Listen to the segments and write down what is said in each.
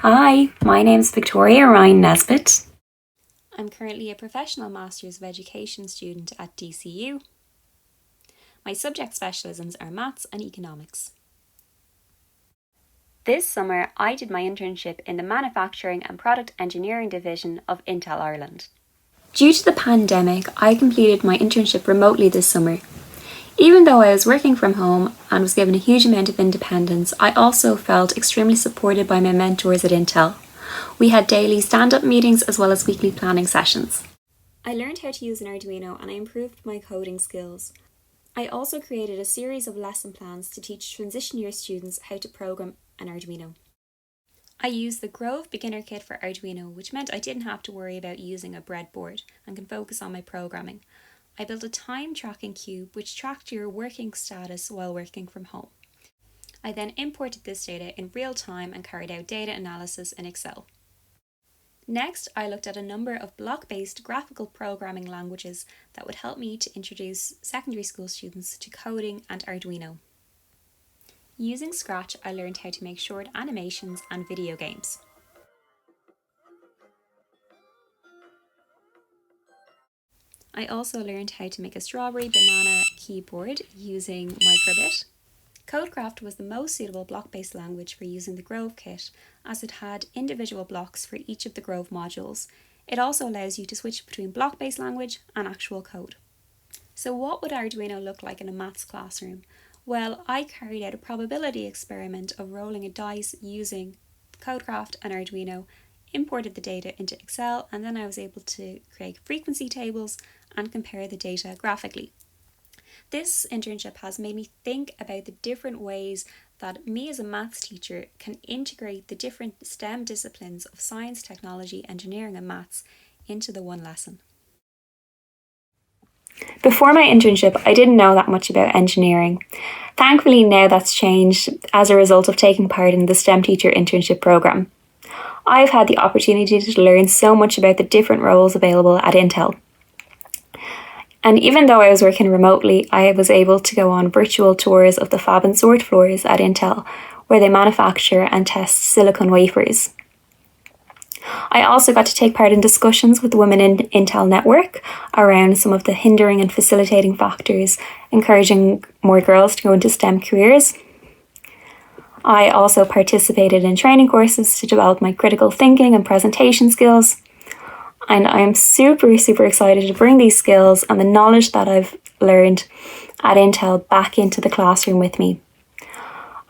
Hi, my name's Victoria Ryan Nesbitt. I'm currently a professional Masters of Education student at DCU. My subject specialisms are maths and economics. This summer, I did my internship in the Manufacturing and Product Engineering Division of Intel Ireland. Due to the pandemic, I completed my internship remotely this summer. Even though I was working from home and was given a huge amount of independence, I also felt extremely supported by my mentors at Intel. We had daily stand-up meetings as well as weekly planning sessions. I learned how to use an Arduino and I improved my coding skills. I also created a series of lesson plans to teach transition year students how to program an Arduino. I used the Grove Beginner Kit for Arduino, which meant I didn't have to worry about using a breadboard and can focus on my programming. I built a time tracking cube which tracked your working status while working from home. I then imported this data in real time and carried out data analysis in Excel. Next, I looked at a number of block-based graphical programming languages that would help me to introduce secondary school students to coding and Arduino. Using Scratch, I learned how to make short animations and video games. I also learned how to make a strawberry banana keyboard using Microbit. Codecraft was the most suitable block-based language for using the Grove kit, as it had individual blocks for each of the Grove modules. It also allows you to switch between block-based language and actual code. So what would Arduino look like in a maths classroom? Well, I carried out a probability experiment of rolling a dice using Codecraft and Arduino, imported the data into Excel, and then I was able to create frequency tables and compare the data graphically. This internship has made me think about the different ways that me as a maths teacher can integrate the different STEM disciplines of science, technology, engineering and maths into the one lesson. Before my internship, I didn't know that much about engineering. Thankfully, now that's changed as a result of taking part in the STEM teacher internship program. I've had the opportunity to learn so much about the different roles available at Intel. And even though I was working remotely, I was able to go on virtual tours of the fab and sort floors at Intel, where they manufacture and test silicon wafers. I also got to take part in discussions with the Women in Intel network around some of the hindering and facilitating factors, encouraging more girls to go into STEM careers. I also participated in training courses to develop my critical thinking and presentation skills. And I'm super excited to bring these skills and the knowledge that I've learned at Intel back into the classroom with me.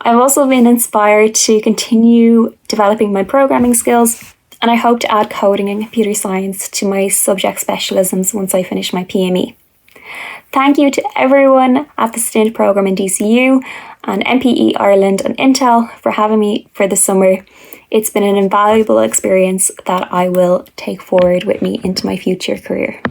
I've also been inspired to continue developing my programming skills, and I hope to add coding and computer science to my subject specialisms once I finish my PME. Thank you to everyone at the STInt program in DCU and MPE Ireland and Intel for having me for the summer. It's been an invaluable experience that I will take forward with me into my future career.